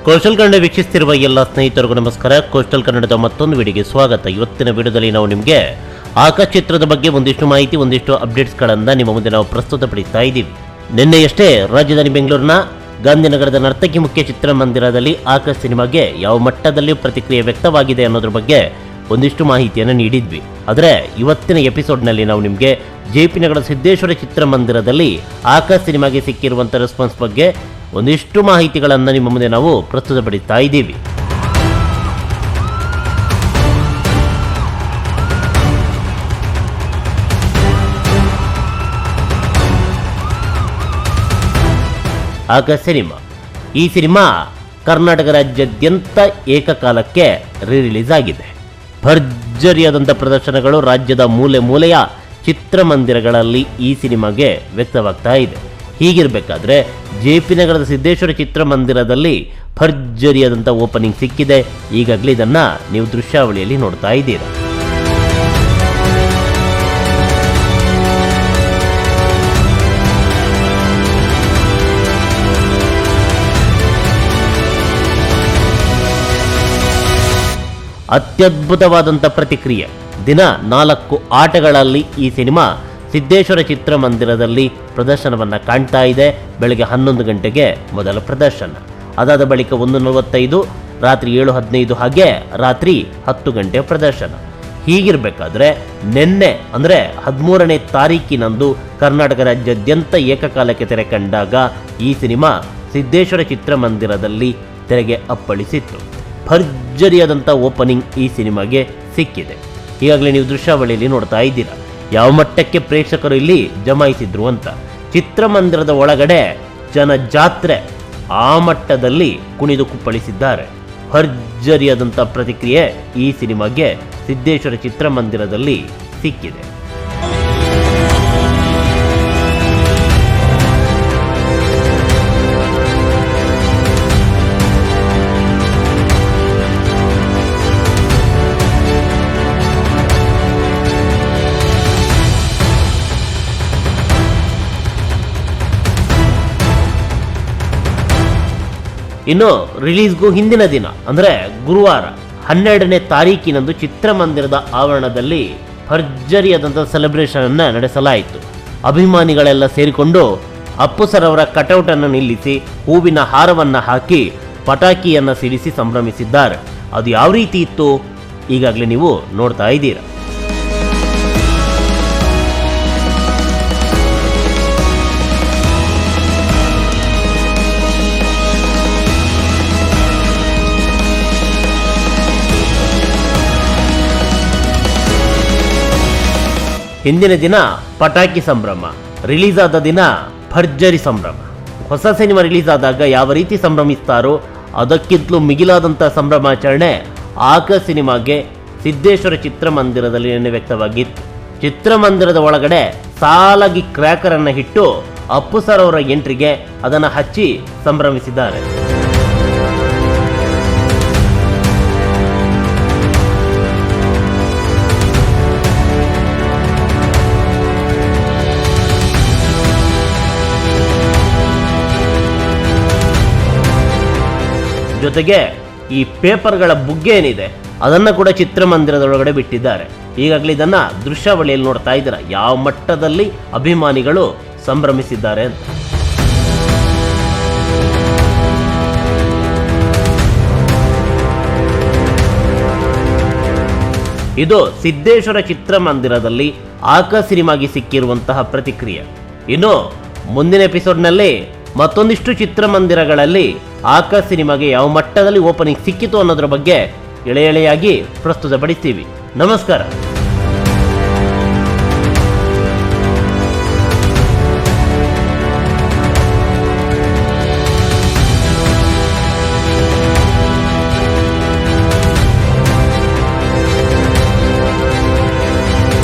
Coastal Kannada ವೀಕ್ಷಿಸುತ್ತಿರುವ ಎಲ್ಲ ಸ್ನೇಹಿತರಿಗೂ ನಮಸ್ಕಾರ. ಕೋಸ್ಟಲ್ ಕನ್ನಡದ ಮತ್ತೊಂದು ವಿಡಿಯೋಗೆ ಸ್ವಾಗತ. ಇವತ್ತಿನ ವಿಡಿಯೋದಲ್ಲಿ ನಾವು ನಿಮಗೆ ಆಕಾಶ್ ಚಿತ್ರದ ಬಗ್ಗೆ ಒಂದಿಷ್ಟು ಮಾಹಿತಿ, ಒಂದಿಷ್ಟು ಅಪ್ಡೇಟ್ಸ್ಗಳನ್ನು ನಿಮ್ಮ ಮುಂದೆ ನಾವು ಪ್ರಸ್ತುತಪಡಿಸ್ತಾ ಇದ್ದೀವಿ. ನಿನ್ನೆಯಷ್ಟೇ ರಾಜಧಾನಿ ಬೆಂಗಳೂರಿನ ಗಾಂಧಿನಗರದ ನರ್ತಕಿ ಮುಖ್ಯ ಚಿತ್ರಮಂದಿರದಲ್ಲಿ ಆಕಾಶ್ ಸಿನಿಮಾಗೆ ಯಾವ ಮಟ್ಟದಲ್ಲಿ ಪ್ರತಿಕ್ರಿಯೆ ವ್ಯಕ್ತವಾಗಿದೆ ಅನ್ನೋದ್ರ ಬಗ್ಗೆ ಒಂದಿಷ್ಟು ಮಾಹಿತಿಯನ್ನು ನೀಡಿದ್ವಿ. ಆದರೆ ಇವತ್ತಿನ ಎಪಿಸೋಡ್ನಲ್ಲಿ ನಾವು ನಿಮಗೆ ಜೆಪಿ ನಗರದ ಸಿದ್ದೇಶ್ವರ ಚಿತ್ರಮಂದಿರದಲ್ಲಿ ಆಕಾಶ್ ಸಿನಿಮಾಗೆ ಸಿಕ್ಕಿರುವಂಥ ರೆಸ್ಪಾನ್ಸ್ ಬಗ್ಗೆ ಒಂದಿಷ್ಟು ಮಾಹಿತಿಗಳನ್ನು ನಿಮ್ಮ ಮುಂದೆ ನಾವು ಪ್ರಸ್ತುತಪಡಿಸ್ತಾ ಇದ್ದೀವಿ. ಆಕಾಶ್ ಸಿನಿಮಾ, ಈ ಸಿನಿಮಾ ಕರ್ನಾಟಕ ರಾಜ್ಯಾದ್ಯಂತ ಏಕಕಾಲಕ್ಕೆ ರಿಲೀಸ್ ಆಗಿದೆ. ಭರ್ಜರಿಯಾದಂಥ ಪ್ರದರ್ಶನಗಳು ರಾಜ್ಯದ ಮೂಲೆ ಮೂಲೆಯ ಚಿತ್ರಮಂದಿರಗಳಲ್ಲಿ ಈ ಸಿನಿಮಾಗೆ ವ್ಯಕ್ತವಾಗ್ತಾ ಇದೆ. ಹೀಗಿರಬೇಕಾದ್ರೆ ಜೆಪಿ ನಗರದ ಸಿದ್ದೇಶ್ವರ ಚಿತ್ರಮಂದಿರದಲ್ಲಿ ಭರ್ಜರಿಯಾದಂಥ ಓಪನಿಂಗ್ ಸಿಕ್ಕಿದೆ. ಈಗಾಗಲೇ ಇದನ್ನು ನೀವು ದೃಶ್ಯಾವಳಿಯಲ್ಲಿ ನೋಡ್ತಾ ಇದ್ದೀರಾ. ಅತ್ಯದ್ಭುತವಾದಂಥ ಪ್ರತಿಕ್ರಿಯೆ. ದಿನ 4 ಆಟಗಳಲ್ಲಿ ಈ ಸಿನಿಮಾ ಸಿದ್ದೇಶ್ವರ ಚಿತ್ರಮಂದಿರದಲ್ಲಿ ಪ್ರದರ್ಶನವನ್ನು ಕಾಣ್ತಾ ಇದೆ. ಬೆಳಗ್ಗೆ 11 ಗಂಟೆಗೆ ಮೊದಲ ಪ್ರದರ್ಶನ, ಅದಾದ ಬಳಿಕ 1:45, ರಾತ್ರಿ 7:15 ಹಾಗೆ ರಾತ್ರಿ 10 ಗಂಟೆ ಪ್ರದರ್ಶನ. ಹೀಗಿರಬೇಕಾದ್ರೆ ನಿನ್ನೆ ಅಂದರೆ 13ನೇ ತಾರೀಕಿನಂದು ಕರ್ನಾಟಕ ರಾಜ್ಯಾದ್ಯಂತ ಏಕಕಾಲಕ್ಕೆ ತೆರೆ ಕಂಡಾಗ ಈ ಸಿನಿಮಾ ಸಿದ್ದೇಶ್ವರ ಚಿತ್ರಮಂದಿರದಲ್ಲಿ ತೆರೆಗೆ ಅಪ್ಪಳಿಸಿತ್ತು. ಭರ್ಜರಿಯಾದಂಥ ಓಪನಿಂಗ್ ಈ ಸಿನಿಮಾಗೆ ಸಿಕ್ಕಿದೆ. ಈಗಾಗಲೇ ನೀವು ದೃಶ್ಯಾವಳಿಯಲ್ಲಿ ನೋಡ್ತಾ ಇದ್ದೀರಾ ಯಾವ ಮಟ್ಟಕ್ಕೆ ಪ್ರೇಕ್ಷಕರು ಇಲ್ಲಿ ಜಮಾಯಿಸಿದ್ರು ಅಂತ. ಚಿತ್ರಮಂದಿರದ ಒಳಗಡೆ ಜನಜಾತ್ರೆ ಆ ಮಟ್ಟದಲ್ಲಿ ಕುಣಿದು ಕುಪ್ಪಳಿಸಿದ್ದಾರೆ. ಭರ್ಜರಿಯಾದಂಥ ಪ್ರತಿಕ್ರಿಯೆ ಈ ಸಿನಿಮಾಗೆ ಸಿದ್ದೇಶ್ವರ ಚಿತ್ರಮಂದಿರದಲ್ಲಿ ಸಿಕ್ಕಿದೆ. ಇನ್ನು ರಿಲೀಸ್ಗೂ ಹಿಂದಿನ ದಿನ ಅಂದರೆ ಗುರುವಾರ 12ನೇ ತಾರೀಕಿನಂದು ಚಿತ್ರಮಂದಿರದ ಆವರಣದಲ್ಲಿ ಭರ್ಜರಿಯಾದಂಥ ಸೆಲೆಬ್ರೇಷನ್ ಅನ್ನು ನಡೆಸಲಾಯಿತು. ಅಭಿಮಾನಿಗಳೆಲ್ಲ ಸೇರಿಕೊಂಡು ಅಪ್ಪು ಸರ್ ಅವರ ಕಟೌಟನ್ನು ನಿಲ್ಲಿಸಿ ಹೂವಿನ ಹಾರವನ್ನು ಹಾಕಿ ಪಟಾಕಿಯನ್ನು ಸಿಡಿಸಿ ಸಂಭ್ರಮಿಸಿದ್ದಾರೆ. ಅದು ಯಾವ ರೀತಿ ಇತ್ತು ಈಗಾಗಲೇ ನೀವು ನೋಡ್ತಾ ಇದ್ದೀರಾ. ಹಿಂದಿನ ದಿನ ಪಟಾಕಿ ಸಂಭ್ರಮ, ರಿಲೀಸ್ ಆದ ದಿನ ಭರ್ಜರಿ ಸಂಭ್ರಮ. ಹೊಸ ಸಿನಿಮಾ ರಿಲೀಸ್ ಆದಾಗ ಯಾವ ರೀತಿ ಸಂಭ್ರಮಿಸ್ತಾರೋ ಅದಕ್ಕಿಂತಲೂ ಮಿಗಿಲಾದಂಥ ಸಂಭ್ರಮಾಚರಣೆ ಆಕಾಶ್ ಸಿನಿಮಾಗೆ ಸಿದ್ದೇಶ್ವರ ಚಿತ್ರಮಂದಿರದಲ್ಲಿ ನಿನ್ನೆ ವ್ಯಕ್ತವಾಗಿತ್ತು. ಚಿತ್ರಮಂದಿರದ ಒಳಗಡೆ ಸಾಲಾಗಿ ಕ್ರ್ಯಾಕರ್ ಅನ್ನು ಇಟ್ಟು ಅಪ್ಪು ಸರ್ ಅವರ ಎಂಟ್ರಿಗೆ ಅದನ್ನು ಹಚ್ಚಿ ಸಂಭ್ರಮಿಸಿದ್ದಾರೆ. ಜೊತೆಗೆ ಈ ಪೇಪರ್ಗಳ ಬುಗ್ಗೆ ಏನಿದೆ ಅದನ್ನು ಕೂಡ ಚಿತ್ರಮಂದಿರದೊಳಗಡೆ ಬಿಟ್ಟಿದ್ದಾರೆ. ಈಗಾಗಲೇ ಇದನ್ನು ದೃಶ್ಯಾವಳಿಯಲ್ಲಿ ನೋಡ್ತಾ ಇದ್ದೀರಾ ಯಾವ ಮಟ್ಟದಲ್ಲಿ ಅಭಿಮಾನಿಗಳು ಸಂಭ್ರಮಿಸಿದ್ದಾರೆ ಅಂತ. ಇದು ಸಿದ್ದೇಶ್ವರ ಚಿತ್ರಮಂದಿರದಲ್ಲಿ ಆಕಾಶ್ ಸಿನಿಮಾಗೆ ಸಿಕ್ಕಿರುವಂತಹ ಪ್ರತಿಕ್ರಿಯೆ. ಇನ್ನು ಮುಂದಿನ ಎಪಿಸೋಡ್ನಲ್ಲಿ ಮತ್ತೊಂದಿಷ್ಟು ಚಿತ್ರಮಂದಿರಗಳಲ್ಲಿ ಆಕಾಶ್ ಸಿನಿಮಾಗೆ ಯಾವ ಮಟ್ಟದಲ್ಲಿ ಓಪನಿಂಗ್ ಸಿಕ್ಕಿತು ಅನ್ನೋದ್ರ ಬಗ್ಗೆ ಎಳೆಯಾಗಿ ಪ್ರಸ್ತುತಪಡಿಸ್ತೀವಿ. ನಮಸ್ಕಾರ.